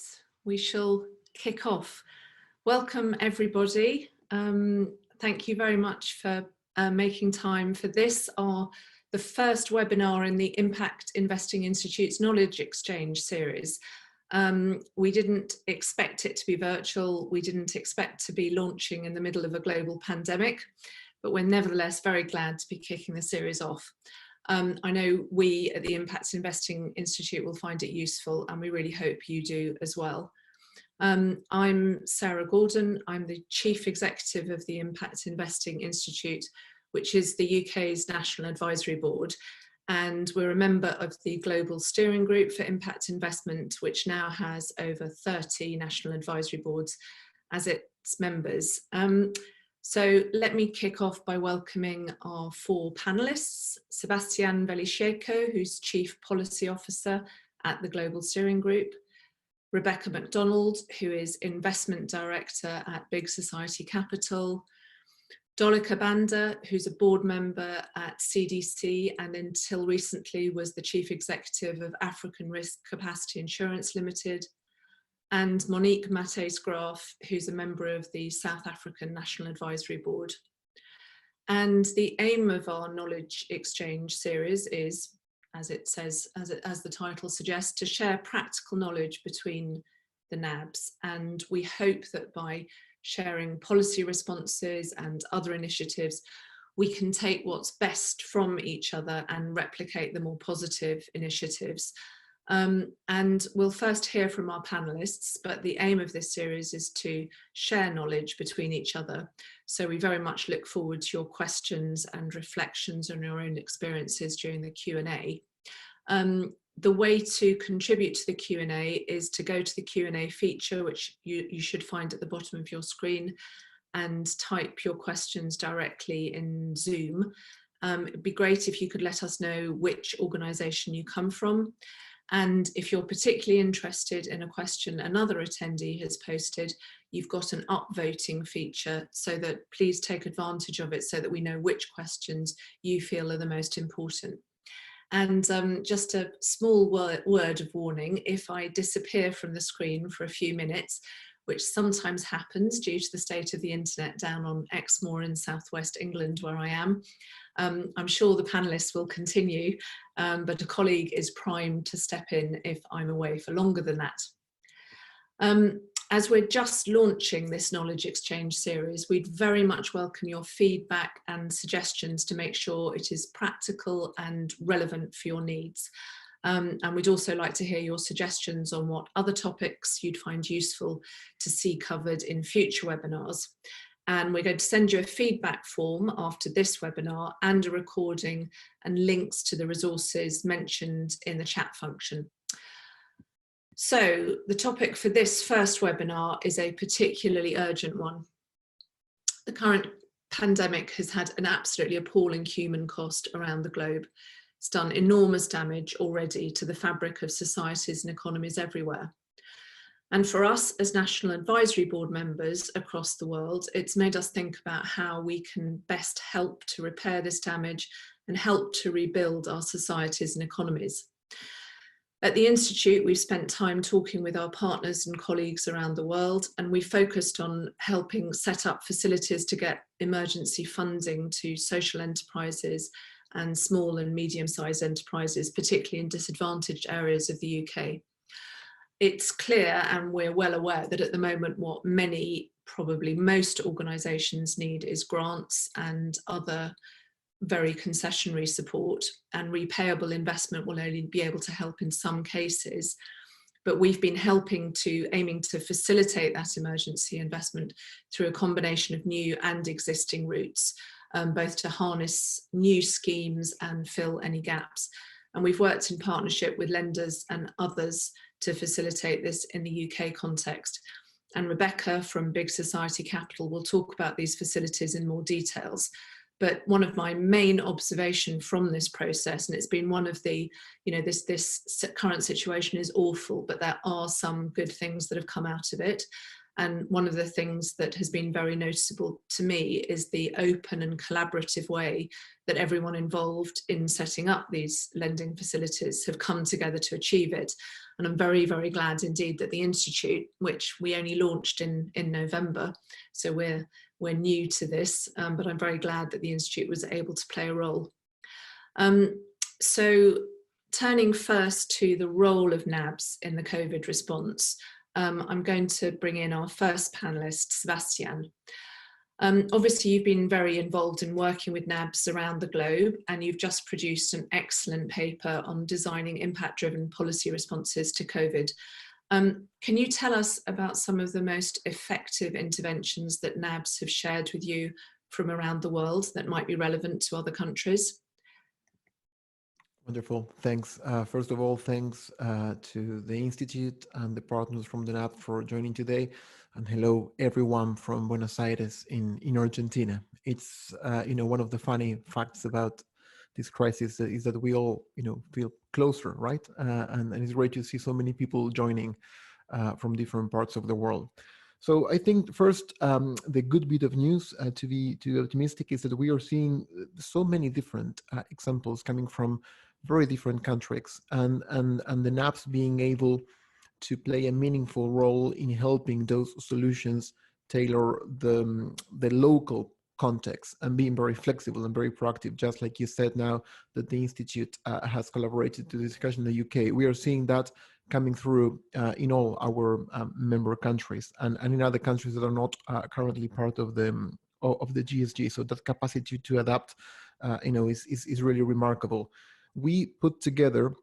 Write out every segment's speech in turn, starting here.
Right, we shall kick off. Welcome everybody. Thank you very much for making time for this, the first webinar in the Impact Investing Institute's Knowledge Exchange series. We didn't expect it to be virtual. We didn't expect to be launching in the middle of a global pandemic, but we're nevertheless very glad to be kicking the series off. I know we at the Impact Investing Institute will find it useful, and we really hope you do as well. I'm Sarah Gordon. I'm the Chief Executive of the Impact Investing Institute, which is the UK's National Advisory Board, and we're a member of the Global Steering Group for Impact Investment, which now has over 30 national advisory boards as its members. So let me kick off by welcoming our four panellists: Sebastian Welisiejko, who's Chief Policy Officer at the Global Steering Group; Rebecca MacDonald, who is Investment Director at Big Society Capital; Dolika Banda, who's a board member at CDC and until recently was the Chief Executive of African Risk Capacity Insurance Limited; and Monique Mathys, who's a member of the South African National Advisory Board. And the aim of our knowledge exchange series is, as it says, as the title suggests, to share practical knowledge between the NABs. And we hope that by sharing policy responses and other initiatives, we can take what's best from each other and replicate the more positive initiatives. And we'll first hear from our panellists, but the aim of this series is to share knowledge between each other. So we very much look forward to your questions and reflections on your own experiences during the Q&A. The way to contribute to the Q&A is to go to the Q&A feature, which you should find at the bottom of your screen, and type your questions directly in Zoom. It'd be great if you could let us know which organisation you come from. And if you're particularly interested in a question another attendee has posted, you've got an upvoting feature, so that please take advantage of it so that we know which questions you feel are the most important. And just a small word of warning: if I disappear from the screen for a few minutes, which sometimes happens due to the state of the internet down on Exmoor in southwest England where I am, I'm sure the panellists will continue, but a colleague is primed to step in if I'm away for longer than that. As we're just launching this knowledge exchange series, we'd very much welcome your feedback and suggestions to make sure it is practical and relevant for your needs. And we'd also like to hear your suggestions on what other topics you'd find useful to see covered in future webinars. And we're going to send you a feedback form after this webinar and a recording and links to the resources mentioned in the chat function. So the topic for this first webinar is a particularly urgent one. The current pandemic has had an absolutely appalling human cost around the globe. It's done enormous damage already to the fabric of societies and economies everywhere. And for us as National Advisory Board members across the world, it's made us think about how we can best help to repair this damage and help to rebuild our societies and economies. At the Institute, we've spent time talking with our partners and colleagues around the world, and we focused on helping set up facilities to get emergency funding to social enterprises and small and medium-sized enterprises, particularly in disadvantaged areas of the UK. It's clear, and we're well aware, that at the moment what many, probably most organisations need is grants and other very concessionary support, and repayable investment will only be able to help in some cases. But we've been aiming to facilitate that emergency investment through a combination of new and existing routes, both to harness new schemes and fill any gaps. And we've worked in partnership with lenders and others to facilitate this in the UK context. And Rebecca from Big Society Capital will talk about these facilities in more details. But one of my main observations from this process, and it's been one of the, this current situation is awful, but there are some good things that have come out of it. And one of the things that has been very noticeable to me is the open and collaborative way that everyone involved in setting up these lending facilities have come together to achieve it. And I'm very, very glad indeed that the Institute, which we only launched in November, so we're new to this, but I'm very glad that the Institute was able to play a role. So turning first to the role of NABs in the COVID response, I'm going to bring in our first panellist, Sebastian. Obviously, you've been very involved in working with NABs around the globe, and you've just produced an excellent paper on designing impact-driven policy responses to COVID. Can you tell us about some of the most effective interventions that NABs have shared with you from around the world that might be relevant to other countries? Wonderful, thanks. First of all, thanks to the Institute and the partners from the NAB for joining today. And hello, everyone from Buenos Aires in Argentina. It's, one of the funny facts about this crisis is that we all, feel closer, right? And it's great to see so many people joining from different parts of the world. So I think first, the good bit of news to be optimistic is that we are seeing so many different examples coming from very different countries, and the NABs being able to play a meaningful role in helping those solutions tailor the local context and being very flexible and very proactive, just like you said now that the Institute has collaborated to the discussion in the UK. We are seeing that coming through in all our member countries and in other countries that are not currently part of the GSG. So that capacity to adapt, is really remarkable. We put together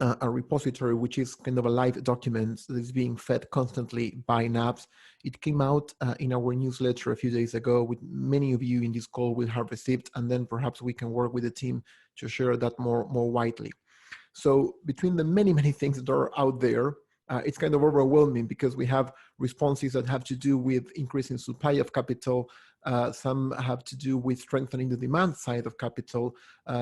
a repository, which is kind of a live document that is being fed constantly by NABs. It came out in our newsletter a few days ago, with many of you in this call will have received, and then perhaps we can work with the team to share that more widely. So between the many things that are out there, it's kind of overwhelming because we have responses that have to do with increasing supply of capital. Some have to do with strengthening the demand side of capital.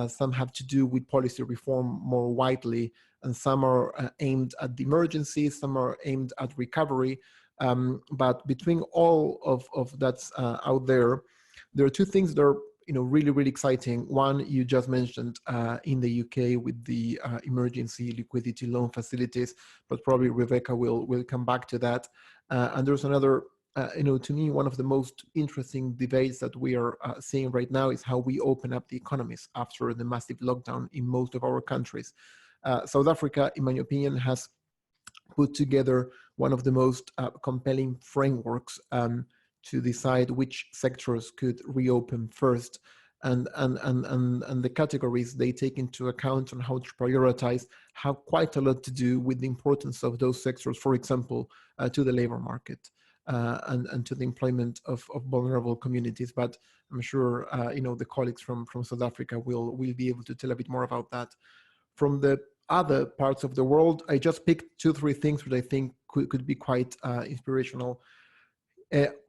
Some have to do with policy reform more widely, and some are aimed at the emergency, some are aimed at recovery. But between all of that's out there are two things that are really exciting. One, you just mentioned in the UK with the emergency liquidity loan facilities, but probably Rebecca will come back to that. And there's another, to me, one of the most interesting debates that we are seeing right now is how we open up the economies after the massive lockdown in most of our countries. South Africa, in my opinion, has put together one of the most compelling frameworks to decide which sectors could reopen first, and the categories they take into account on how to prioritize have quite a lot to do with the importance of those sectors, for example, to the labor market and to the employment of vulnerable communities. But I'm sure the colleagues from South Africa will be able to tell a bit more about that. From the other parts of the world, I just picked 2-3 things which I think could be quite inspirational.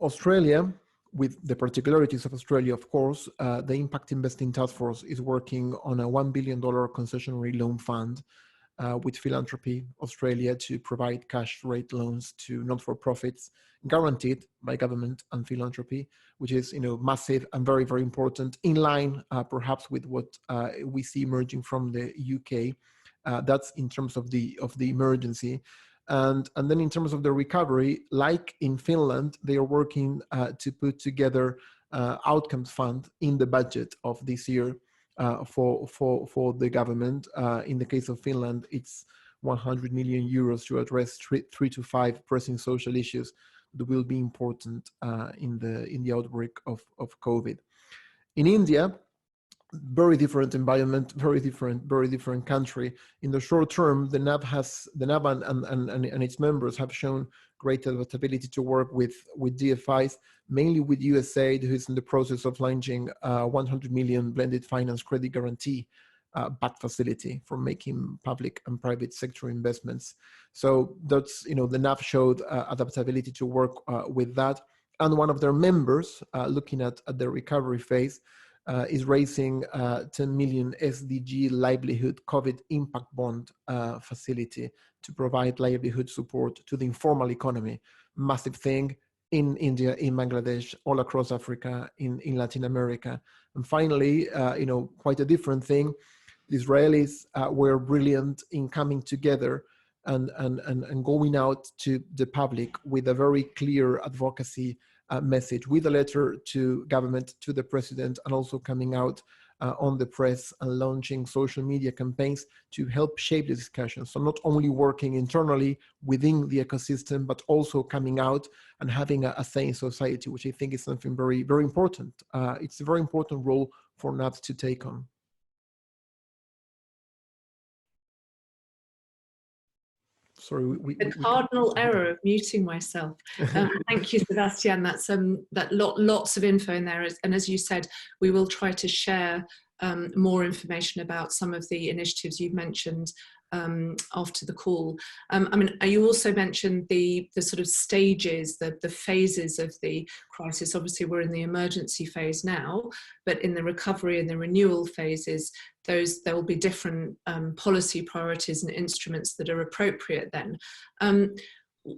Australia, with the particularities of Australia, of course, the Impact Investing Task Force is working on a $1 billion concessionary loan fund with Philanthropy Australia to provide cash rate loans to not-for-profits guaranteed by government and philanthropy, which is massive and very important, in line perhaps with what we see emerging from the UK. That's in terms of the emergency. And then in terms of the recovery, like in Finland, they are working to put together outcomes fund in the budget of this year for the government. In the case of Finland, it's 100 million euros to address 3 to 5 pressing social issues that will be important in the outbreak of COVID. In India, very different environment, very different country. In the short term, the NAB and its members have shown great adaptability to work with DFIs, mainly with USAID, who is in the process of launching 100 million blended finance credit guarantee backed facility for making public and private sector investments. So that's, the NAB showed adaptability to work with that. And one of their members, looking at the recovery phase, is raising 10 million SDG livelihood COVID impact bond facility to provide livelihood support to the informal economy. massive thing in India, in Bangladesh, all across Africa, in Latin America. And finally, quite a different thing. The Israelis were brilliant in coming together and going out to the public with a very clear advocacy message, with a letter to government, to the president, and also coming out on the press and launching social media campaigns to help shape the discussion. So not only working internally within the ecosystem, but also coming out and having a say in society, which I think is something very, very important. It's a very important role for NABs to take on. Sorry, the cardinal error of muting myself. Thank you, Sebastian. That's lots of info in there, and as you said, we will try to share more information about some of the initiatives you've mentioned after the call. I mean, you also mentioned the sort of stages, the phases of the crisis. Obviously, we're in the emergency phase now, but in the recovery and the renewal phases, there will be different policy priorities and instruments that are appropriate then.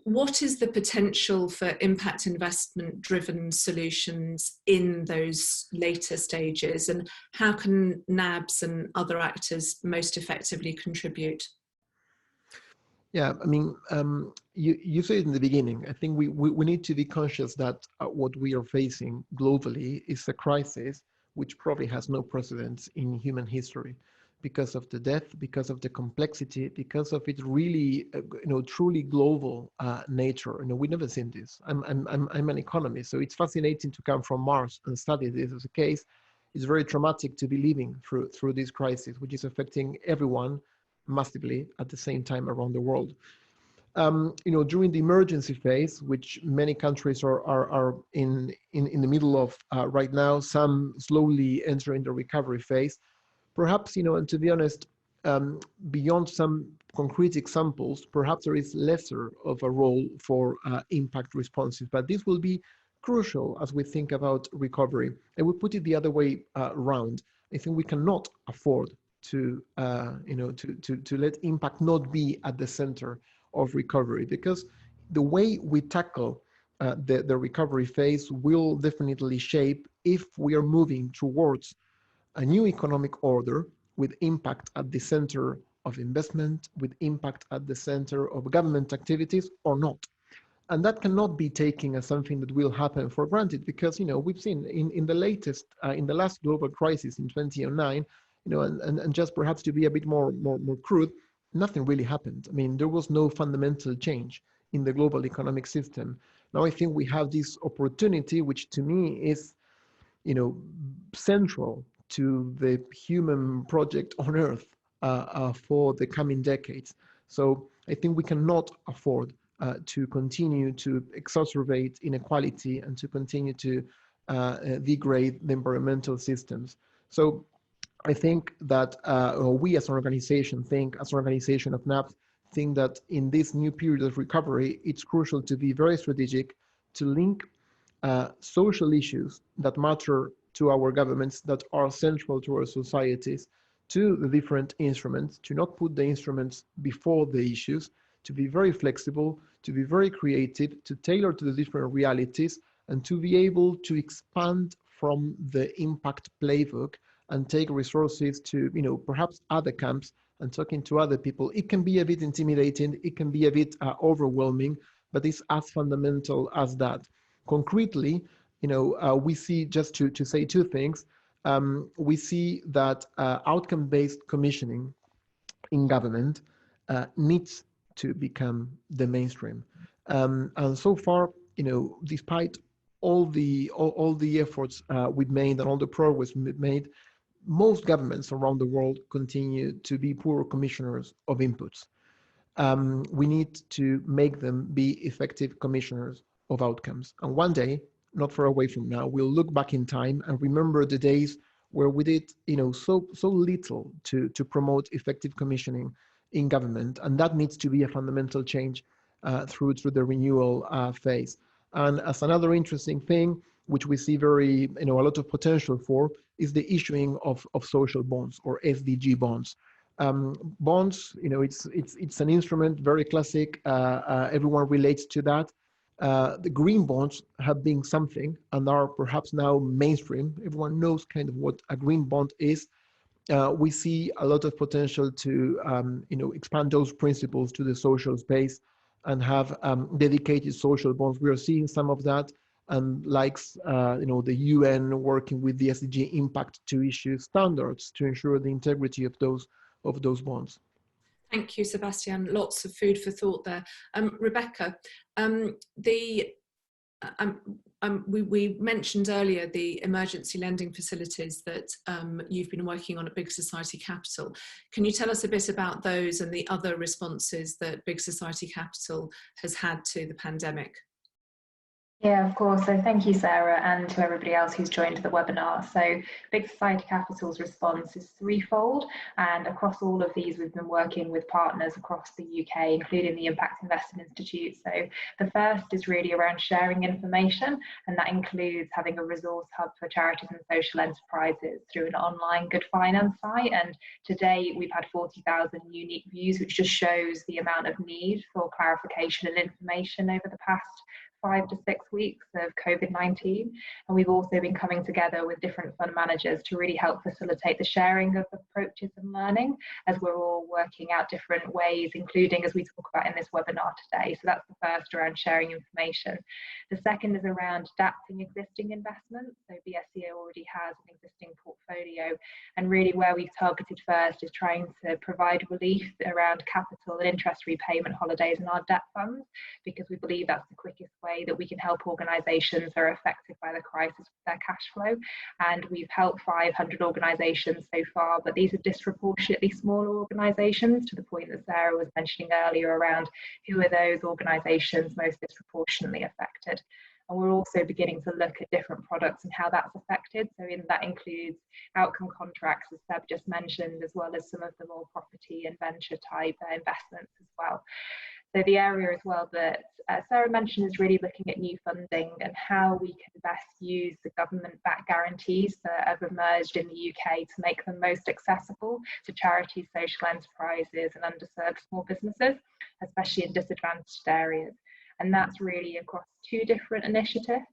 What is the potential for impact investment driven solutions in those later stages, and how can NABs and other actors most effectively contribute? Yeah, I mean, you said in the beginning, I think we need to be conscious that what we are facing globally is a crisis which probably has no precedence in human history, because of the depth, because of the complexity, because of its really, truly global nature. We've never seen this. I'm an economist, so it's fascinating to come from Mars and study this as a case. It's very traumatic to be living through this crisis, which is affecting everyone massively at the same time around the world. During the emergency phase, which many countries are in the middle of right now, some slowly entering the recovery phase. Perhaps, and to be honest, beyond some concrete examples, perhaps there is lesser of a role for impact responses, but this will be crucial as we think about recovery. And we put it the other way around. I think we cannot afford to let impact not be at the center of recovery, because the way we tackle the recovery phase will definitely shape if we are moving towards a new economic order with impact at the center of investment, with impact at the center of government activities or not. And that cannot be taken as something that will happen for granted, because we've seen in the last global crisis in 2009, and just perhaps to be a bit more crude, nothing really happened. I mean, there was no fundamental change in the global economic system. Now I think we have this opportunity, which to me is, central to the human project on Earth for the coming decades. So I think we cannot afford to continue to exacerbate inequality and to continue to degrade the environmental systems. So I think that we as an organization of NABs, think that in this new period of recovery, it's crucial to be very strategic, to link social issues that matter to our governments, that are central to our societies, to the different instruments, to not put the instruments before the issues, to be very flexible, to be very creative, to tailor to the different realities, and to be able to expand from the impact playbook and take resources to, perhaps other camps and talking to other people. It can be a bit intimidating, it can be a bit overwhelming, but it's as fundamental as that. Concretely, we see, just to say two things, we see that outcome-based commissioning in government needs to become the mainstream. And so far, despite all the efforts we've made and all the progress we've made, most governments around the world continue to be poor commissioners of inputs. We need to make them be effective commissioners of outcomes. And one day, not far away from now, we'll look back in time and remember the days where we did, so little to promote effective commissioning in government, and that needs to be a fundamental change through the renewal phase. And as another interesting thing, which we see very, a lot of potential for, is the issuing of social bonds or SDG bonds. Bonds, it's an instrument, very classic. Everyone relates to that. The green bonds have been something and are perhaps now mainstream. Everyone knows kind of what a green bond is. We see a lot of potential to expand those principles to the social space and have dedicated social bonds. We are seeing some of that, and likes the UN working with the SDG impact to issue standards to ensure the integrity of those bonds. Thank you, Sebastian. Lots of food for thought there. Rebecca, we mentioned earlier the emergency lending facilities that you've been working on at Big Society Capital. Can you tell us a bit about those and the other responses that Big Society Capital has had to the pandemic? Yeah, of course. So thank you, Sarah, and to everybody else who's joined the webinar. So Big Society Capital's response is threefold, and across all of these, we've been working with partners across the UK, including the Impact Investment Institute. So the first is really around sharing information, and that includes having a resource hub for charities and social enterprises through an online good finance site. And today we've had 40,000 unique views, which just shows the amount of need for clarification and information over the past 5 to 6 weeks of COVID-19, and we've also been coming together with different fund managers to really help facilitate the sharing of approaches and learning as we're all working out different ways, including as we talk about in this webinar today. So that's the first, around sharing information. The second is around adapting existing investments. So BSE already has an existing portfolio, and really where we've targeted first is trying to provide relief around capital and interest repayment holidays in our debt funds, because we believe that's the quickest way that we can help organisations that are affected by the crisis with their cash flow. And we've helped 500 organisations so far, but these are disproportionately smaller organisations, to the point that Sarah was mentioning earlier around who are those organisations most disproportionately affected. And we're also beginning to look at different products and how that's affected. So that includes outcome contracts, as Seb just mentioned, as well as some of the more property and venture type investments as well. So the area as well that Sarah mentioned is really looking at new funding and how we can best use the government-backed guarantees that have emerged in the UK to make them most accessible to charities, social enterprises and underserved small businesses, especially in disadvantaged areas. And that's really across two different initiatives.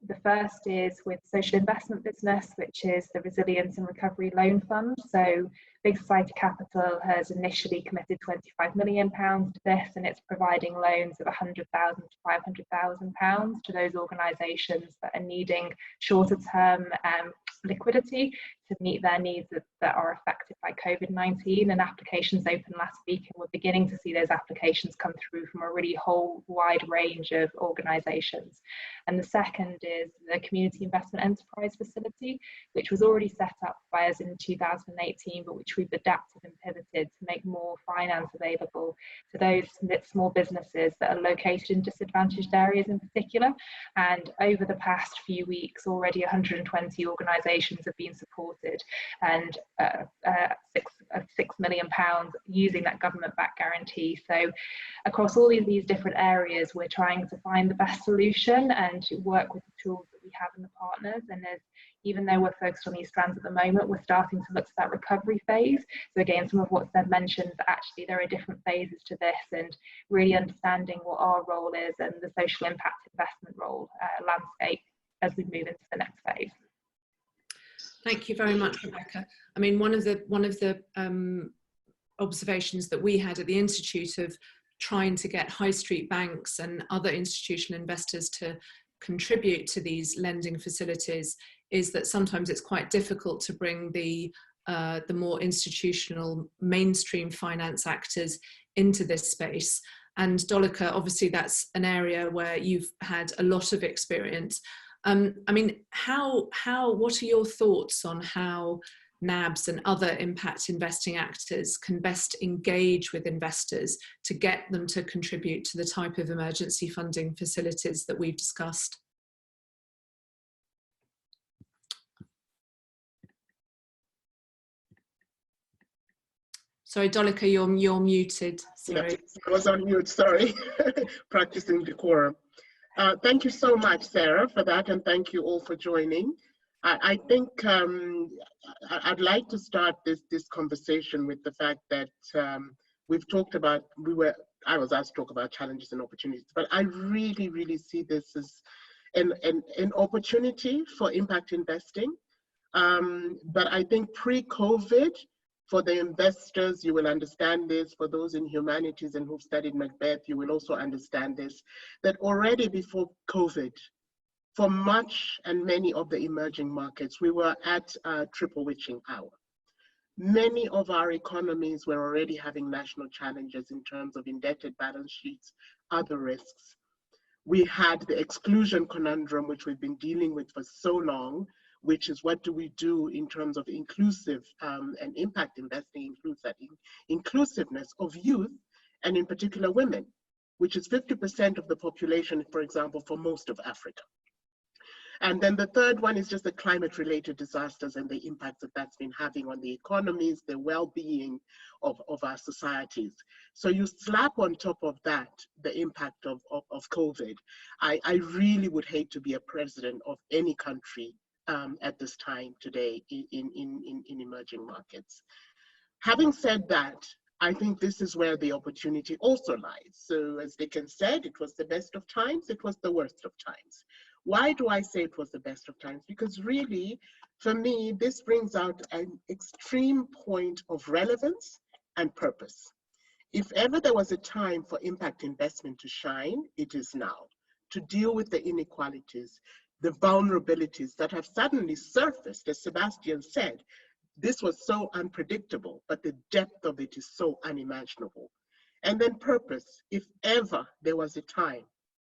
The first is with social investment business, which is the Resilience and Recovery Loan Fund. So Big Society Capital has initially committed £25 million to this, and it's providing loans of £100,000 to £500,000 to those organisations that are needing shorter term liquidity to meet their needs that are affected by COVID-19. And applications opened last week, and we're beginning to see those applications come through from a really whole wide range of organisations. And the second is the Community Investment Enterprise Facility, which was already set up by us in 2018, but which we've adapted and pivoted to make more finance available to those small businesses that are located in disadvantaged areas in particular. And over the past few weeks, already 120 organisations have been supported, and £6 million using that government-backed guarantee. So across all of these different areas, we're trying to find the best solution and to work with the tools that we have in the partners. And even though we're focused on these strands at the moment, we're starting to look to that recovery phase. So again, some of what Seb mentioned, that actually there are different phases to this, and really understanding what our role is and the social impact investment role landscape as we move into the next phase. Thank you very much, Rebecca. I mean, one of the observations that we had at the Institute of trying to get high street banks and other institutional investors to contribute to these lending facilities is that sometimes it's quite difficult to bring the more institutional mainstream finance actors into this space. And Dolika, obviously that's an area where you've had a lot of experience. I mean, what are your thoughts on how NABs and other impact investing actors can best engage with investors to get them to contribute to the type of emergency funding facilities that we've discussed? Sorry, Dolika, you're muted. Sorry. Yes, I was on mute, sorry. Practicing decorum. Thank you so much, Sarah, for that, and thank you all for joining. I think I'd like to start this conversation with the fact that we've talked about, we were I was asked to talk about challenges and opportunities, but I really, really see this as an opportunity for impact investing. But I think pre-COVID, for the investors, you will understand this. For those in humanities and who've studied Macbeth, you will also understand this, that already before COVID, for much and many of the emerging markets, we were at triple witching hour. Many of our economies were already having national challenges in terms of indebted balance sheets, other risks. We had the exclusion conundrum, which we've been dealing with for so long, which is what do we do in terms of inclusive and impact investing includes that inclusiveness of youth, and in particular women, which is 50% of the population, for example, for most of Africa. And then the third one is just the climate-related disasters and the impact that that's been having on the economies, the well-being of our societies. So you slap on top of that the impact of COVID. I really would hate to be a president of any country at this time today in emerging markets. Having said that, I think this is where the opportunity also lies. So as Dickens said, it was the best of times, it was the worst of times. Why do I say it was the best of times? Because really, for me, this brings out an extreme point of relevance and purpose. If ever there was a time for impact investment to shine, it is now, to deal with the inequalities, the vulnerabilities that have suddenly surfaced. As Sebastian said, this was so unpredictable, but the depth of it is so unimaginable. And then purpose, if ever there was a time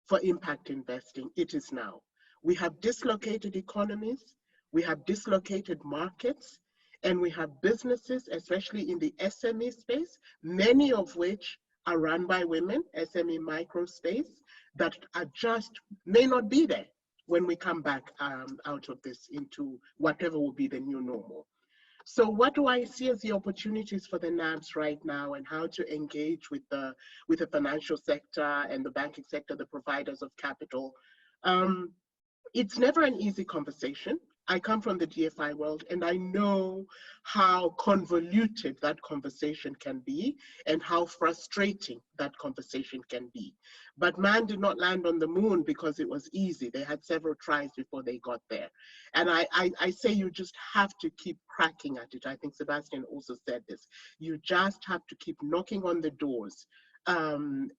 for impact investing, it is now. We have dislocated economies, we have dislocated markets, and we have businesses, especially in the SME space, many of which are run by women, SME micro space, that are just, may not be there when we come back out of this into whatever will be the new normal. So what do I see as the opportunities for the NABs right now, and how to engage with the financial sector and the banking sector, the providers of capital? It's never an easy conversation. I come from the DFI world, and I know how convoluted that conversation can be and how frustrating that conversation can be. But man did not land on the moon because it was easy. They had several tries before they got there. And I say you just have to keep cracking at it. I think Sebastian also said this. You just have to keep knocking on the doors and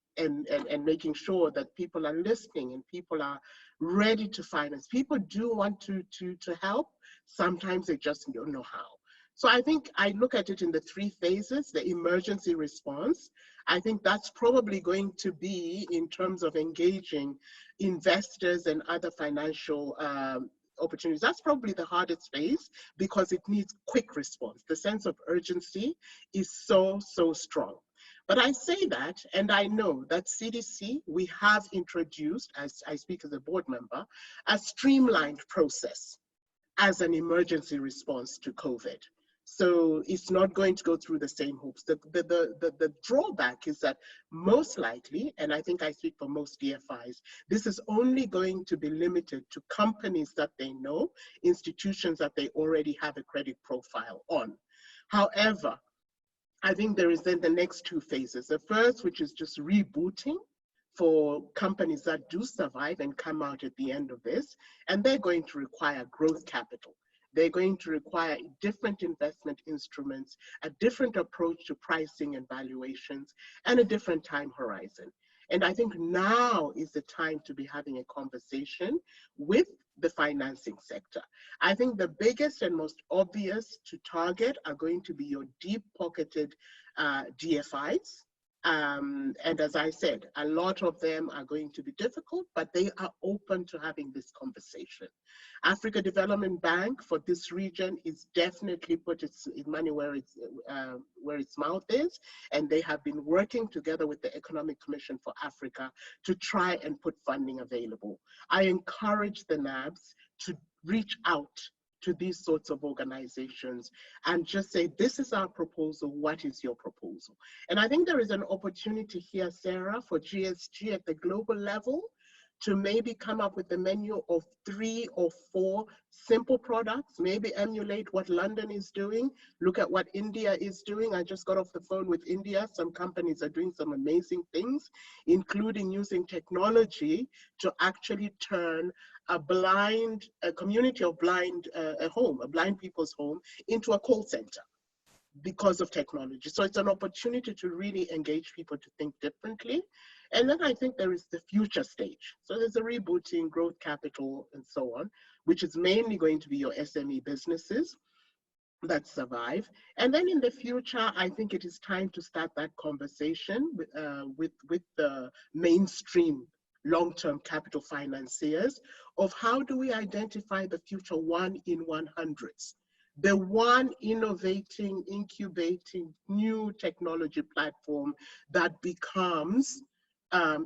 making sure that people are listening and people are ready to finance. People do want to help. Sometimes they just don't know how. So I think I look at it in the three phases. The emergency response, I think that's probably going to be, in terms of engaging investors and other financial opportunities, that's probably the hardest phase because it needs quick response. The sense of urgency is so strong. But I say that, and I know that CDC, we have introduced, as I speak as a board member, a streamlined process as an emergency response to COVID. So it's not going to go through the same hoops. The drawback is that most likely, and I think I speak for most DFIs, this is only going to be limited to companies that they know, institutions that they already have a credit profile on. However, I think there is then the next two phases. The first, which is just rebooting for companies that do survive and come out at the end of this, and they're going to require growth capital. They're going to require different investment instruments, a different approach to pricing and valuations, and a different time horizon. And I think now is the time to be having a conversation with the financing sector. I think the biggest and most obvious to target are going to be your deep-pocketed DFIs. And as I said, a lot of them are going to be difficult, but they are open to having this conversation. Africa Development Bank for this region is definitely put its money where its mouth is, and they have been working together with the Economic Commission for Africa to try and put funding available. I encourage the NABs to reach out to these sorts of organizations and just say, this is our proposal, what is your proposal? And I think there is an opportunity here, Sarah, for GSG at the global level to maybe come up with a menu of 3 or 4 simple products, maybe emulate what London is doing, look at what India is doing. I just got off the phone with India. Some companies are doing some amazing things, including using technology to actually turn a community of blind, a blind people's home into a call center because of technology. So it's an opportunity to really engage people to think differently. And then I think there is the future stage. So there's a rebooting, growth capital, and so on, which is mainly going to be your SME businesses that survive. And then in the future, I think it is time to start that conversation with the mainstream long-term capital financiers of how do we identify the future 1 in 100s. The one innovating, incubating new technology platform that becomes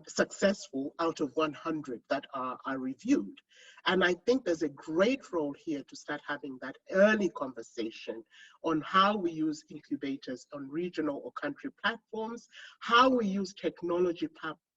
successful out of 100 that are reviewed. And I think there's a great role here to start having that early conversation on how we use incubators on regional or country platforms, how we use technology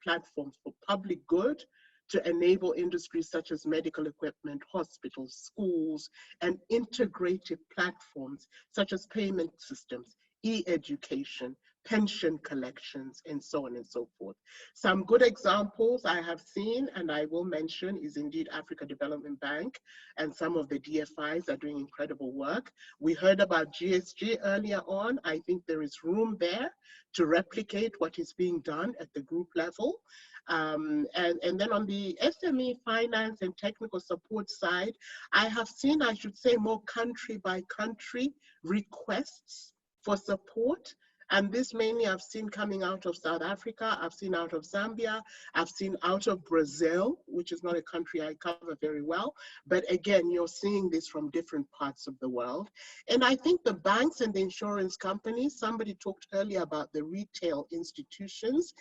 platforms for public good, to enable industries such as medical equipment, hospitals, schools, and integrated platforms such as payment systems, e-education, pension collections, and so on and so forth. Some good examples I have seen and I will mention is indeed Africa Development Bank, and some of the DFIs are doing incredible work. We heard about GSG earlier on. I think there is room there to replicate what is being done at the group level. And then on the SME finance and technical support side, I have seen, I should say, more country by country requests for support. And this mainly I've seen coming out of South Africa, I've seen out of Zambia, I've seen out of Brazil, which is not a country I cover very well. But again, you're seeing this from different parts of the world. And I think the banks and the insurance companies, somebody talked earlier about the retail institutions.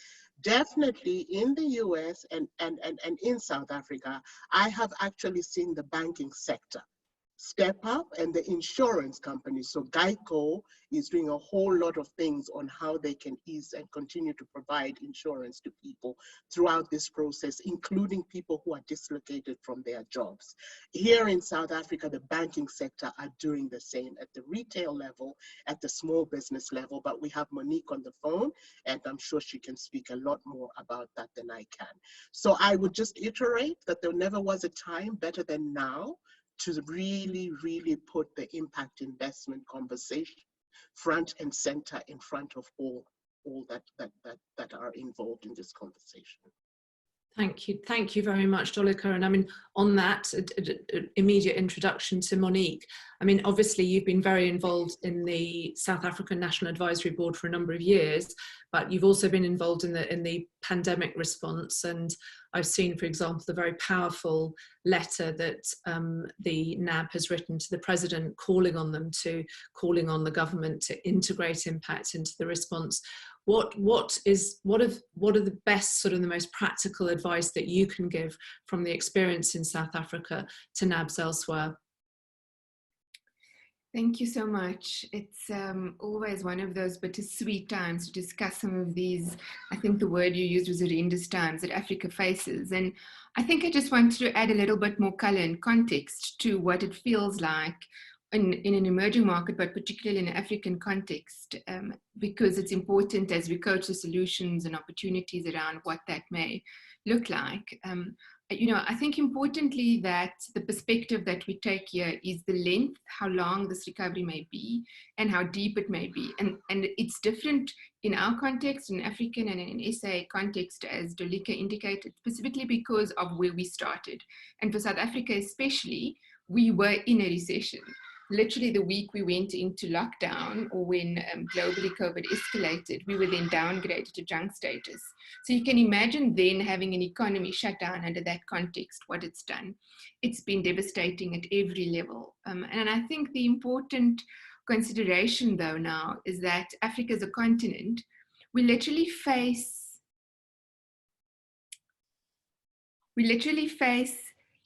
Definitely in the US and in South Africa, I have actually seen the banking sector step up, and the insurance companies. So Geico is doing a whole lot of things on how they can ease and continue to provide insurance to people throughout this process, including people who are dislocated from their jobs. Here in South Africa, the banking sector are doing the same at the retail level, at the small business level, but we have Monique on the phone, and I'm sure she can speak a lot more about that than I can. So I would just iterate that there never was a time better than now to really, really put the impact investment conversation front and center in front of all that are involved in this conversation. Thank you very much, Dolika. And I mean, on that immediate introduction to Monique, I mean, obviously you've been very involved in the South African National Advisory Board for a number of years, but you've also been involved in the pandemic response. And I've seen, for example, the very powerful letter that the NAB has written to the president, calling on the government to integrate impact into the response. What are the best, sort of the most practical advice that you can give from the experience in South Africa to NABs elsewhere? Thank you so much. It's always one of those bittersweet times to discuss some of these, I think the word you used was horrendous times that Africa faces. And I think I just wanted to add a little bit more color and context to what it feels like in an emerging market, but particularly in an African context, because it's important as we coach the solutions and opportunities around what that may look like. You know, I think importantly that the perspective that we take here is the length, how long this recovery may be, and how deep it may be. And it's different in our context, in African and in SA context, as Dolika indicated, specifically because of where we started. And for South Africa especially, we were in a recession. Literally the week we went into lockdown, or when globally COVID escalated, we were then downgraded to junk status. So you can imagine then having an economy shut down under that context, what it's done. It's been devastating at every level. And I think the important consideration though now is that Africa as a continent, we literally face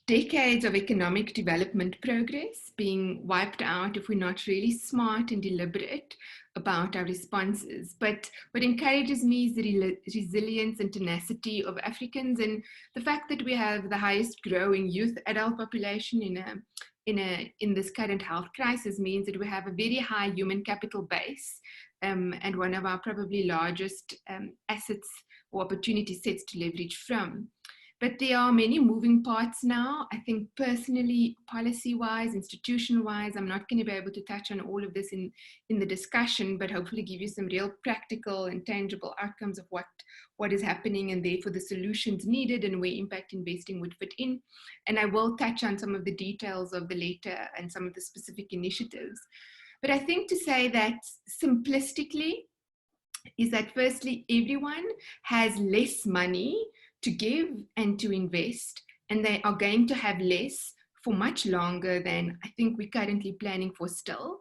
decades of economic development progress being wiped out if we're not really smart and deliberate about our responses. But what encourages me is the resilience and tenacity of Africans, and the fact that we have the highest growing youth adult population in this current health crisis means that we have a very high human capital base, and one of our probably largest assets or opportunity sets to leverage from. But there are many moving parts now. I think personally, policy-wise, institution-wise, I'm not going to be able to touch on all of this in the discussion, but hopefully give you some real practical and tangible outcomes of what is happening, and therefore the solutions needed and where impact investing would fit in. And I will touch on some of the details of the letter and some of the specific initiatives. But I think to say that simplistically is that firstly, everyone has less money to give and to invest, and they are going to have less for much longer than I think we're currently planning for still,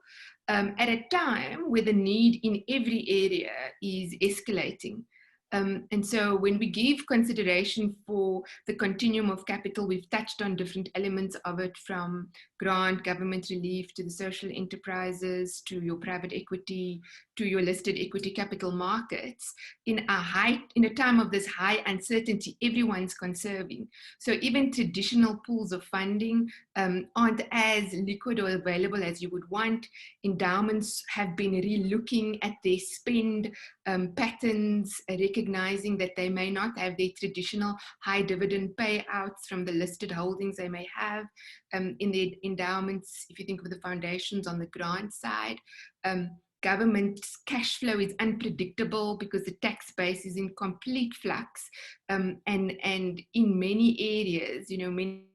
at a time where the need in every area is escalating. And so when we give consideration for the continuum of capital, we've touched on different elements of it, from grant, government relief, to the social enterprises, to your private equity, to your listed equity capital markets. In a time of this high uncertainty, everyone's conserving. So even traditional pools of funding aren't as liquid or available as you would want. Endowments have been re-looking at their spend patterns, recognizing that they may not have their traditional high dividend payouts from the listed holdings they may have in their endowments. If you think of the foundations on the grant side, government cash flow is unpredictable because the tax base is in complete flux, and in many areas, many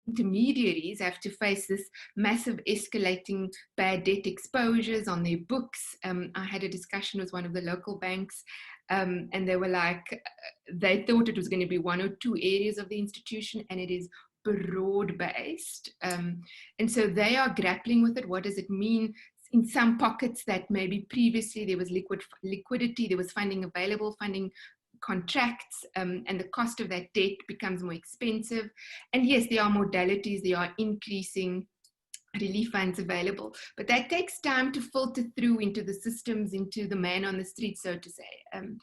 intermediaries have to face this massive escalating bad debt exposures on their books. I had a discussion with one of the local banks, and they were like, they thought it was going to be one or two areas of the institution, and it is broad-based. And so they are grappling with it. What does it mean? In some pockets that maybe previously there was liquidity, there was funding available, funding contracts, and the cost of that debt becomes more expensive. And yes, there are modalities, there are increasing relief funds available, but that takes time to filter through into the systems, into the man on the street, so to say. And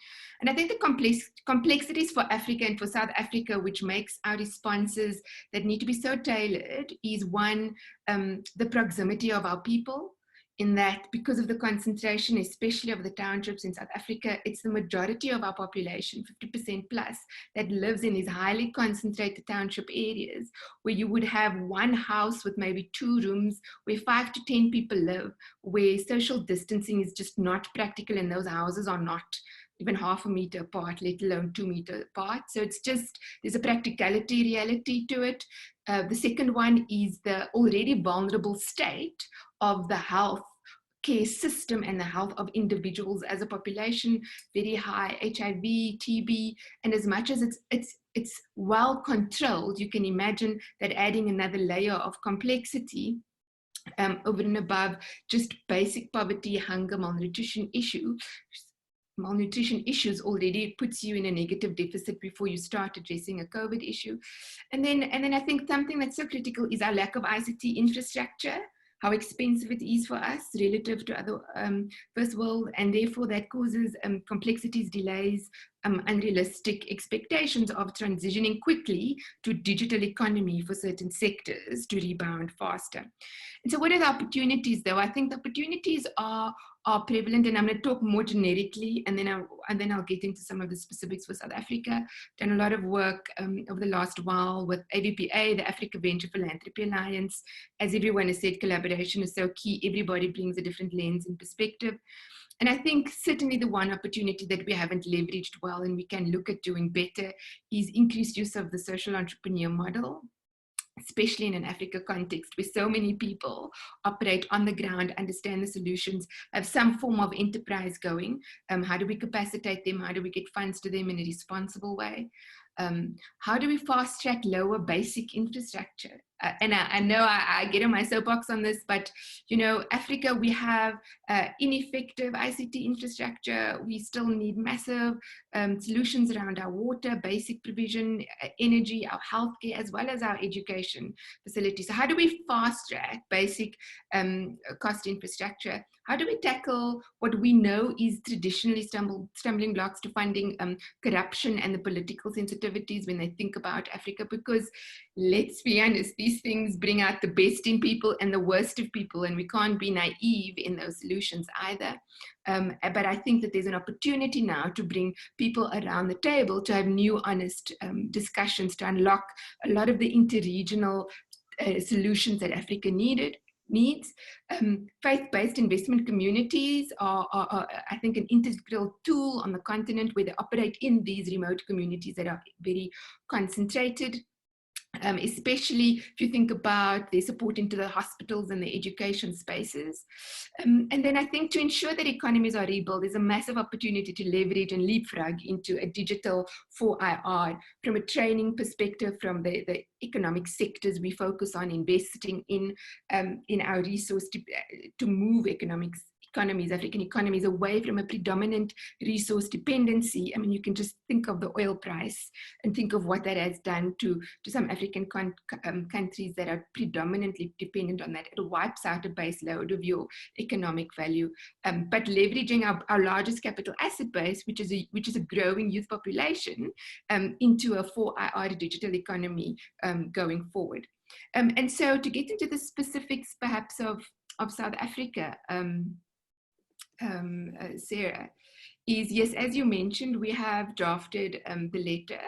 I think the complexities for Africa and for South Africa, which makes our responses that need to be so tailored, is one, the proximity of our people, in that because of the concentration, especially of the townships in South Africa, it's the majority of our population, 50% plus, that lives in these highly concentrated township areas where you would have one house with maybe 2 rooms where 5 to 10 people live, where social distancing is just not practical, and those houses are not even half a meter apart, let alone 2 meters apart. So it's just, there's a practicality reality to it. The second one is the already vulnerable state of the health care system and the health of individuals as a population, very high HIV, TB, and as much as it's well controlled, you can imagine that adding another layer of complexity over and above just basic poverty, hunger, malnutrition issues already puts you in a negative deficit before you start addressing a COVID issue. And then I think something that's so critical is our lack of ICT infrastructure, how expensive it is for us relative to other first world, and therefore that causes complexities, delays, unrealistic expectations of transitioning quickly to a digital economy for certain sectors to rebound faster. And so what are the opportunities though? I think the opportunities are prevalent, and I'm going to talk more generically, and then I'll get into some of the specifics for South Africa. Done a lot of work over the last while with AVPA, the Africa Venture Philanthropy Alliance. As everyone has said, collaboration is so key. Everybody brings a different lens and perspective. And I think certainly the one opportunity that we haven't leveraged well and we can look at doing better is increased use of the social entrepreneur model, especially in an Africa context where so many people operate on the ground, understand the solutions, have some form of enterprise going. How do we capacitate them? How do we get funds to them in a responsible way? How do we fast track lower basic infrastructure? and I know I get on my soapbox on this, but you know, Africa, we have ineffective ICT infrastructure. We still need massive solutions around our water, basic provision, energy, our healthcare, as well as our education facilities. So how do we fast track basic cost infrastructure? How do we tackle what we know is traditionally stumbling blocks to funding corruption and the political sensitivities when they think about Africa? Because let's be honest, these things bring out the best in people and the worst of people, and we can't be naive in those solutions either. But I think that there's an opportunity now to bring people around the table to have new, honest discussions to unlock a lot of the interregional solutions that Africa needs. Faith-based investment communities are, I think, an integral tool on the continent where they operate in these remote communities that are very concentrated. Especially if you think about their support into the hospitals and the education spaces. And then I think to ensure that economies are rebuilt, there's a massive opportunity to leverage and leapfrog into a digital 4IR from a training perspective, from the economic sectors we focus on investing in our resource to move African economies away from a predominant resource dependency. I mean, you can just think of the oil price and think of what that has done to some African countries that are predominantly dependent on that. It wipes out a base load of your economic value. But leveraging our largest capital asset base, which is a growing youth population, into a 4IR digital economy going forward. And so to get into the specifics perhaps of South Africa, Sarah, is yes, as you mentioned, we have drafted the letter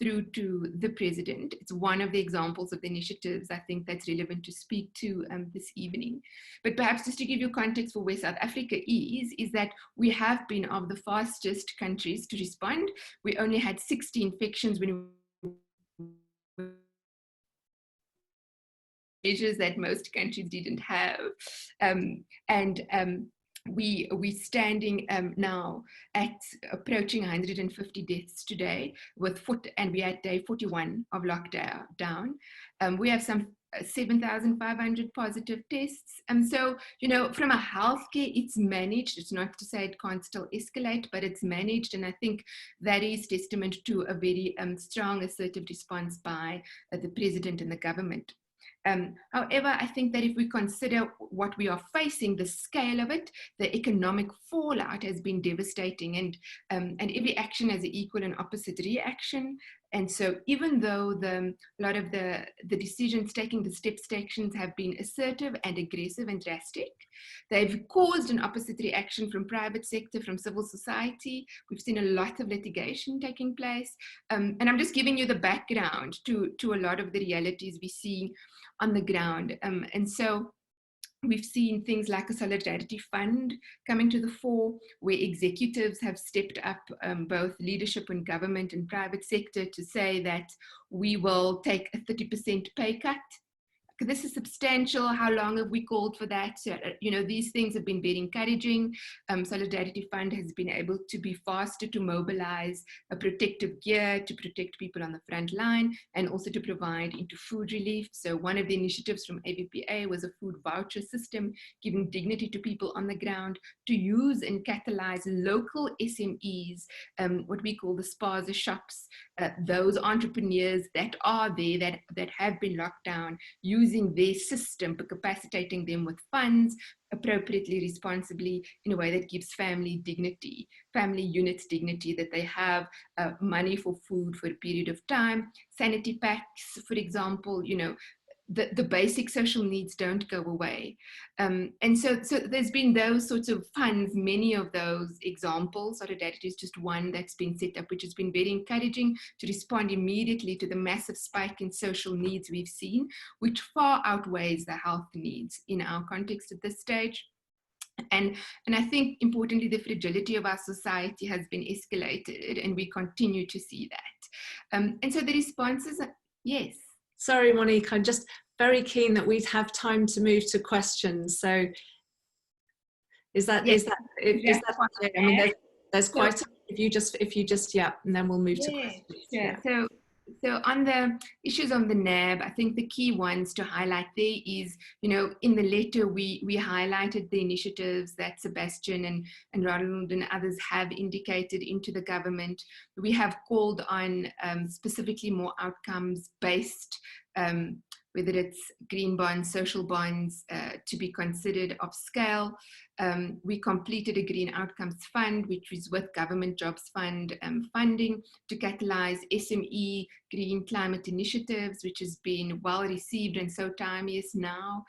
through to the president. It's one of the examples of the initiatives I think that's relevant to speak to this evening. But perhaps just to give you context for where South Africa is that we have been of the fastest countries to respond. We only had 60 infections when measures that most countries didn't have. We're standing now at approaching 150 deaths today, and we are at day 41 of lockdown. We have some 7,500 positive tests. And so, you know, from a healthcare, it's managed. It's not to say it can't still escalate, but it's managed. And I think that is testament to a very strong, assertive response by the president and the government. However, I think that if we consider what we are facing, the scale of it, the economic fallout has been devastating, and every action has an equal and opposite reaction. And so even though a lot of the decisions taking, the steps taken have been assertive and aggressive and drastic, they've caused an opposite reaction from private sector, from civil society. We've seen a lot of litigation taking place. And I'm just giving you the background to a lot of the realities we see on the ground. And so we've seen things like a solidarity fund coming to the fore, where executives have stepped up, both leadership and government and private sector, to say that we will take a 30% pay cut. This is substantial. How long have we called for that? You know, these things have been very encouraging. Solidarity Fund has been able to be faster to mobilize a protective gear to protect people on the front line, and also to provide into food relief. So one of the initiatives from AVPA was a food voucher system, giving dignity to people on the ground, to use and catalyze local SMEs, what we call the spaza shops, those entrepreneurs that are there, that have been locked down, using their system, but capacitating them with funds appropriately, responsibly, in a way that gives family dignity, family units dignity, that they have money for food for a period of time. Sanity packs, for example, you know, the basic social needs don't go away. And so there's been those sorts of funds, many of those examples. Solidarity is just one that's been set up, which has been very encouraging to respond immediately to the massive spike in social needs we've seen, which far outweighs the health needs in our context at this stage. And I think, importantly, the fragility of our society has been escalated, and we continue to see that. And so the responses are, yes. Sorry, Monique, I'm just very keen that we'd have time to move to questions. So is that I mean, there's quite a, if you just yeah, and then we'll move to questions. Yeah. So So on the issues on the NAB, I think the key ones to highlight there is, you know, in the letter we highlighted the initiatives that Sebastian and Ronald and others have indicated into the government. We have called on specifically more outcomes-based, whether it's green bonds, social bonds, to be considered of scale. We completed a Green Outcomes Fund, which is with Government Jobs Fund funding to catalyze SME green climate initiatives, which has been well received and so timeous now.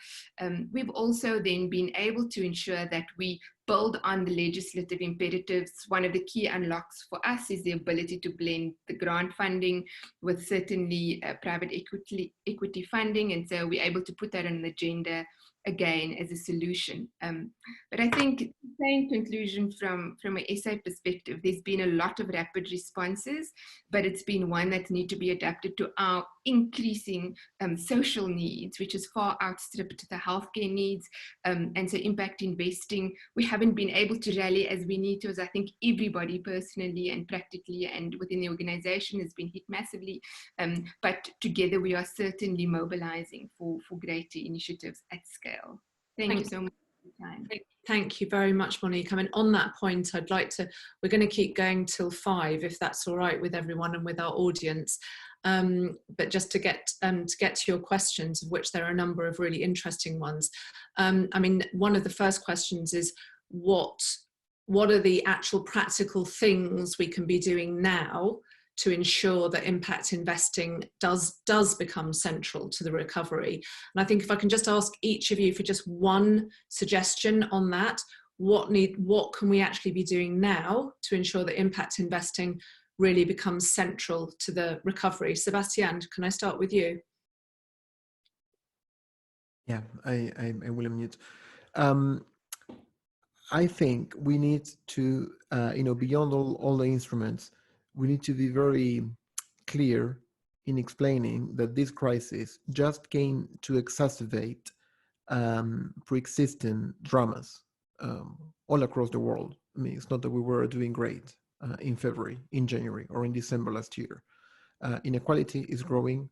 We've also then been able to ensure that we build on the legislative imperatives. One of the key unlocks for us is the ability to blend the grant funding with certainly private equity funding. And so we're able to put that on the agenda again as a solution. But I think saying conclusion from an SA perspective, there's been a lot of rapid responses, but it's been one that need to be adapted to our increasing social needs, which has far outstripped the healthcare needs. And so impact investing, we haven't been able to rally as we need to, as I think everybody personally and practically and within the organization has been hit massively. But together we are certainly mobilizing for greater initiatives at scale. Thank you so much for your time. Thank you very much, Monique. I mean, on that point, I'd like to, we're going to keep going till 5, if that's all right with everyone and with our audience. But just to get to your questions, of which there are a number of really interesting ones. I mean, one of the first questions is, what are the actual practical things we can be doing now to ensure that impact investing does become central to the recovery? And I think if I can just ask each of you for just one suggestion on that, what can we actually be doing now to ensure that impact investing really becomes central to the recovery? Sebastian, can I start with you? Yeah, I will unmute. I think we need to, beyond all the instruments, we need to be very clear in explaining that this crisis just came to exacerbate pre-existing dramas all across the world. I mean, it's not that we were doing great in February, in January, or in December last year. Inequality is growing,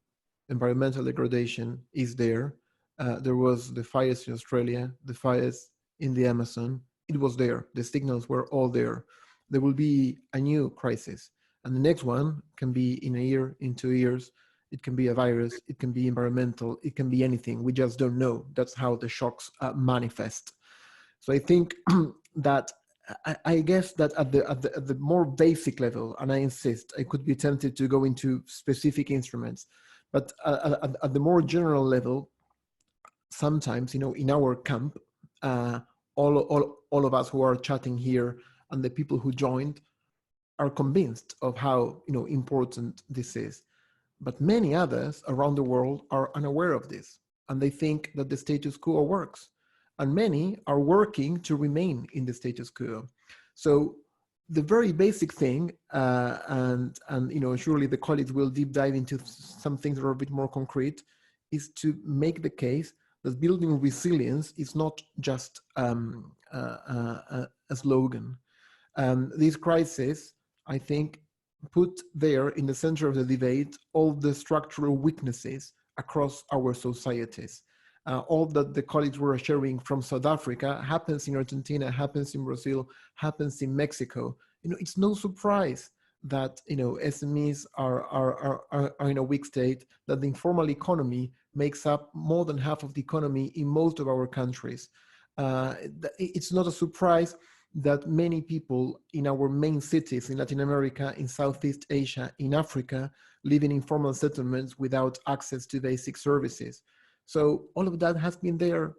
environmental degradation is there. There was the fires in Australia, the fires in the Amazon. It was there. The signals were all there. There will be a new crisis. And the next one can be in a year, in 2 years. It can be a virus. It can be environmental. It can be anything. We just don't know. That's how the shocks manifest. So I think that I guess that at the more basic level, and I insist, I could be tempted to go into specific instruments, but at the more general level, sometimes, in our camp, all of us who are chatting here and the people who joined are convinced of how important this is. But many others around the world are unaware of this, and they think that the status quo works. And many are working to remain in the status quo. So the very basic thing, and surely the colleagues will deep dive into some things that are a bit more concrete, is to make the case that building resilience is not just a slogan. This crisis, I think, put there in the center of the debate all the structural weaknesses across our societies. All that the colleagues were sharing from South Africa happens in Argentina, happens in Brazil, happens in Mexico. It's no surprise that SMEs are in a weak state, that the informal economy makes up more than half of the economy in most of our countries. It's not a surprise that many people in our main cities in Latin America, in Southeast Asia, in Africa, live in informal settlements without access to basic services. So all of that has been there,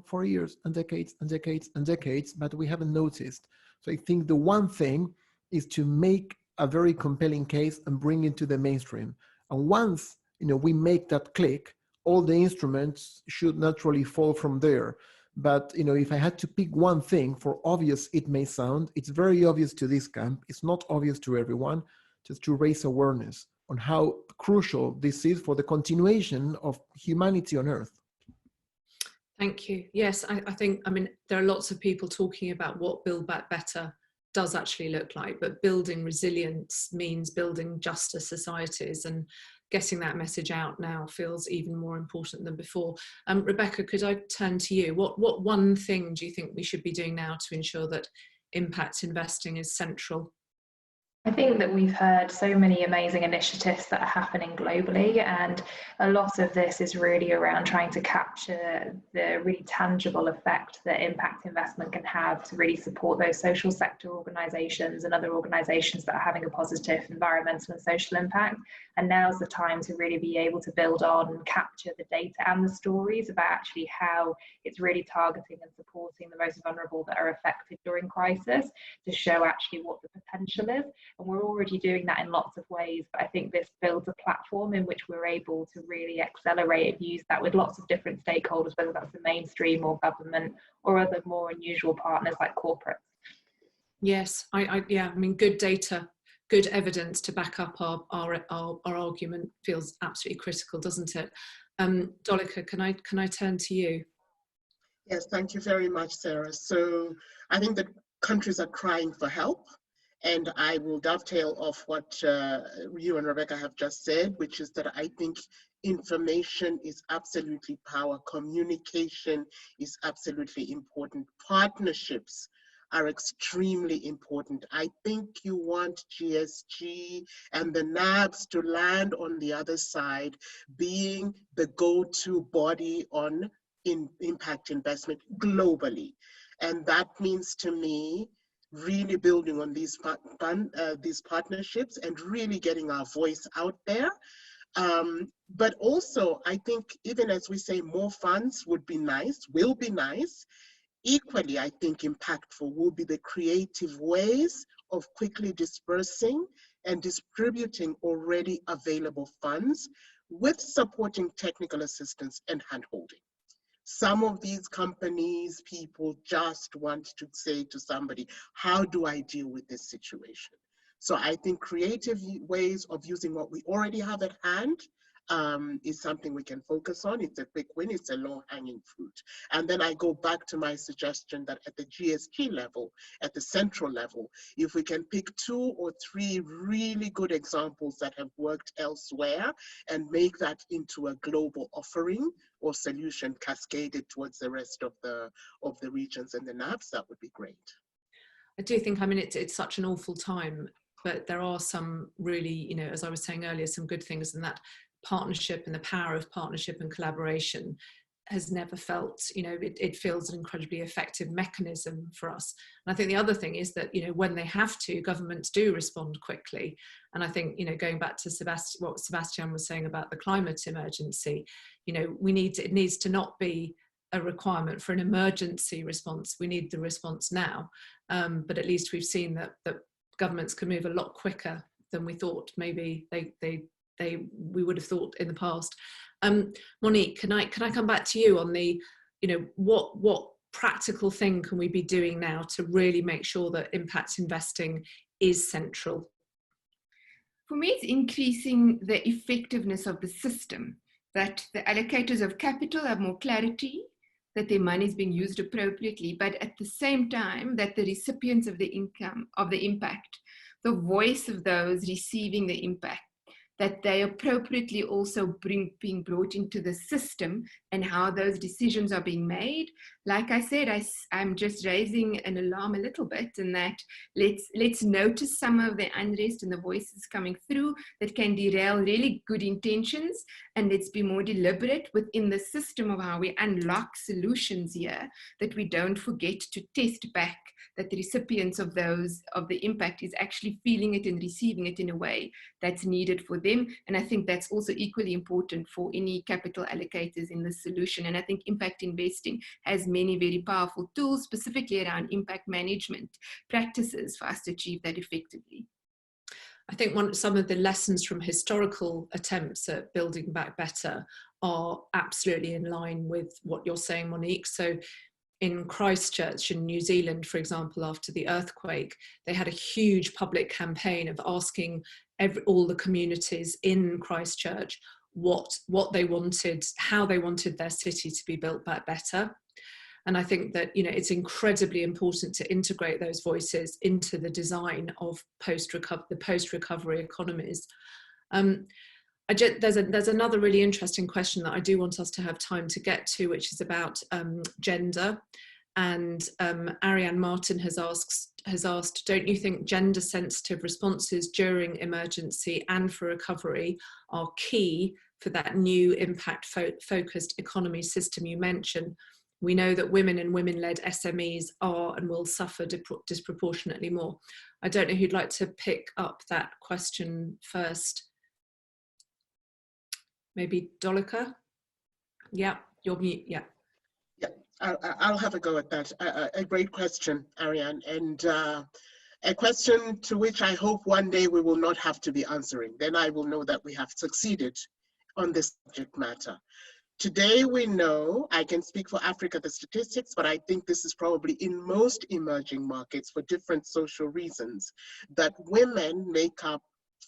for years and decades and decades and decades, but we haven't noticed. So I think the one thing is to make a very compelling case and bring it to the mainstream. And once, we make that click, all the instruments should naturally fall from there. But, if I had to pick one thing, for obvious it may sound, it's very obvious to this camp, it's not obvious to everyone, just to raise awareness on how crucial this is for the continuation of humanity on Earth. Thank you. Yes, I think, there are lots of people talking about what Build Back Better does actually look like, but building resilience means building juster societies, and getting that message out now feels even more important than before. Rebecca, could I turn to you? What one thing do you think we should be doing now to ensure that impact investing is central? I think that we've heard so many amazing initiatives that are happening globally, and a lot of this is really around trying to capture the really tangible effect that impact investment can have to really support those social sector organisations and other organisations that are having a positive environmental and social impact. And now's the time to really be able to build on and capture the data and the stories about actually how it's really targeting and supporting the most vulnerable that are affected during crisis, to show actually what the potential is. And we're already doing that in lots of ways, but I think this builds a platform in which we're able to really accelerate and use that with lots of different stakeholders, whether that's the mainstream or government or other more unusual partners like corporates. Yes, I mean, good data, good evidence to back up our argument feels absolutely critical, doesn't it? Dolika, can I turn to you? Yes, thank you very much, Sarah. So I think that countries are crying for help. And I will dovetail off what you and Rebecca have just said, which is that I think information is absolutely power. Communication is absolutely important. Partnerships are extremely important. I think you want GSG and the NABs to land on the other side, being the go-to body on impact investment globally. And that means to me, really building on these partnerships and really getting our voice out there. But also, I think even as we say more funds would be nice, will be nice, equally I think impactful will be the creative ways of quickly dispersing and distributing already available funds with supporting technical assistance and handholding. Some of these companies, people just want to say to somebody, how do I deal with this situation? So I think creative ways of using what we already have at hand is something we can focus on. It's a quick win, it's a low-hanging fruit. And then I go back to my suggestion that at the GSG level, at the central level, if we can pick 2 or 3 really good examples that have worked elsewhere and make that into a global offering or solution cascaded towards the rest of the regions and the NABs, that would be great. I do think, I mean, it's such an awful time, but there are some really, you know, as I was saying earlier, some good things, and that partnership and the power of partnership and collaboration has never felt, you know, it feels an incredibly effective mechanism for us. And I think the other thing is that, you know, when they have to, governments do respond quickly. And I think, you know, going back to what Sebastian was saying about the climate emergency, you know, it needs to not be a requirement for an emergency response. We need the response now. But at least we've seen that governments can move a lot quicker than we thought maybe we would have thought in the past. Monique, can I come back to you on the, you know, what practical thing can we be doing now to really make sure that impact investing is central? For me, it's increasing the effectiveness of the system, that the allocators of capital have more clarity, that their money is being used appropriately, but at the same time that the recipients of the income, of the impact, the voice of those receiving the impact, that they appropriately also being brought into the system and how those decisions are being made. Like I said, I'm just raising an alarm a little bit, in that let's notice some of the unrest and the voices coming through that can derail really good intentions, and let's be more deliberate within the system of how we unlock solutions here, that we don't forget to test back that the recipients of the impact is actually feeling it and receiving it in a way that's needed for them. And I think that's also equally important for any capital allocators in this solution. And I think impact investing has many very powerful tools, specifically around impact management practices, for us to achieve that effectively. I think some of the lessons from historical attempts at building back better are absolutely in line with what you're saying, Monique. So in Christchurch in New Zealand, for example, after the earthquake, they had a huge public campaign of asking all the communities in Christchurch what they wanted, how they wanted their city to be built back better. And I think that, you know, it's incredibly important to integrate those voices into the design of the post-recovery economies. There's another really interesting question that I do want us to have time to get to, which is about gender. And Ariane Martin has asked, don't you think gender sensitive responses during emergency and for recovery are key for that new impact focused economy system you mentioned? We know that women and women-led SMEs are and will suffer disproportionately more. I don't know who'd like to pick up that question first. Maybe Dolika? Yeah, you're mute, yeah. Yeah, I'll have a go at that. A great question, Ariane, and a question to which I hope one day we will not have to be answering. Then I will know that we have succeeded on this subject matter. Today we know, I can speak for Africa, the statistics, but I think this is probably in most emerging markets for different social reasons, that women make up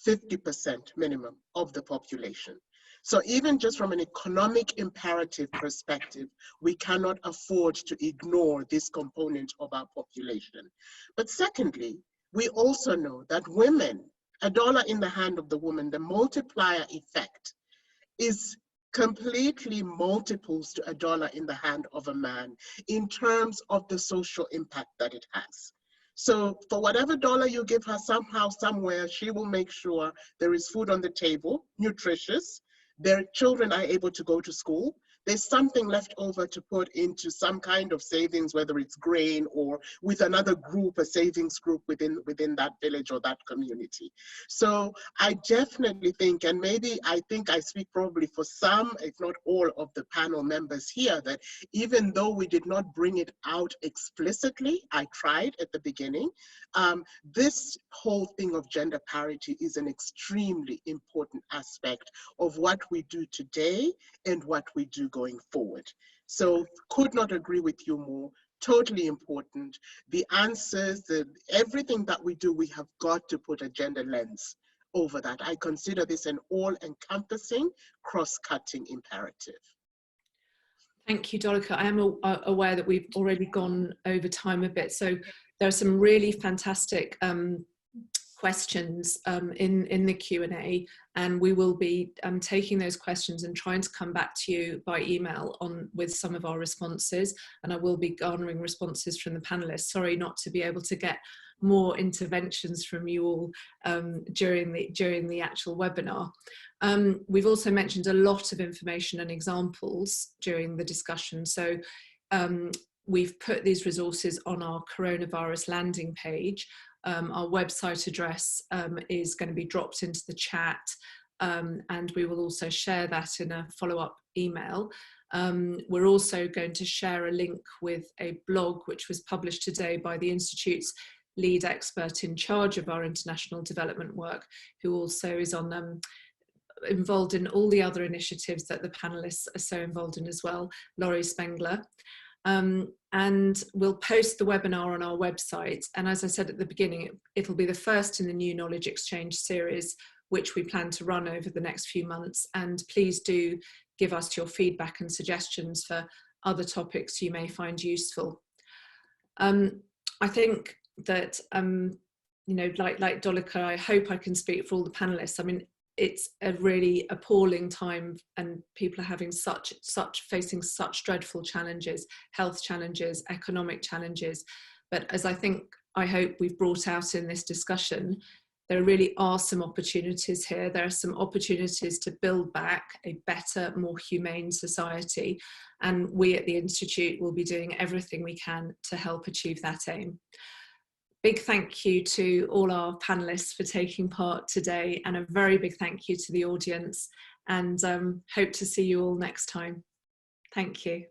50% minimum of the population. So even just from an economic imperative perspective, we cannot afford to ignore this component of our population. But secondly, we also know that women, $1 in the hand of the woman, the multiplier effect is completely multiples to $1 in the hand of a man in terms of the social impact that it has. So for whatever dollar you give her, somehow, somewhere, she will make sure there is food on the table, nutritious, their children are able to go to school, there's something left over to put into some kind of savings, whether it's grain or with another group, a savings group within that village or that community. So I definitely think, and maybe I think I speak probably for some, if not all of the panel members here, that even though we did not bring it out explicitly, I tried at the beginning, this whole thing of gender parity is an extremely important aspect of what we do today and what we do going forward. So could not agree with you more. Totally important. The answers, everything that we do, we have got to put a gender lens over that. I consider this an all-encompassing, cross-cutting imperative. Thank you, Dolika. I am aware that we've already gone over time a bit, so there are some really fantastic questions in the Q&A, and we will be taking those questions and trying to come back to you by email with some of our responses, and I will be garnering responses from the panelists. Sorry not to be able to get more interventions from you all during the actual webinar. We've also mentioned a lot of information and examples during the discussion, so we've put these resources on our coronavirus landing page. Our website address is going to be dropped into the chat, and we will also share that in a follow-up email. We're also going to share a link with a blog which was published today by the Institute's lead expert in charge of our international development work, who also is involved in all the other initiatives that the panelists are so involved in as well, Laurie Spengler. And we'll post the webinar on our website, and as I said at the beginning, it'll be the first in the new knowledge exchange series which we plan to run over the next few months, and please do give us your feedback and suggestions for other topics you may find useful. I think that you know, like Dolika, I hope I can speak for all the panelists. I mean, it's a really appalling time, and people are having facing such dreadful challenges, health challenges, economic challenges. But as I hope we've brought out in this discussion, there really are some opportunities here. There are some opportunities to build back a better, more humane society. And we at the Institute will be doing everything we can to help achieve that aim. Big thank you to all our panelists for taking part today, and a very big thank you to the audience, and hope to see you all next time. Thank you.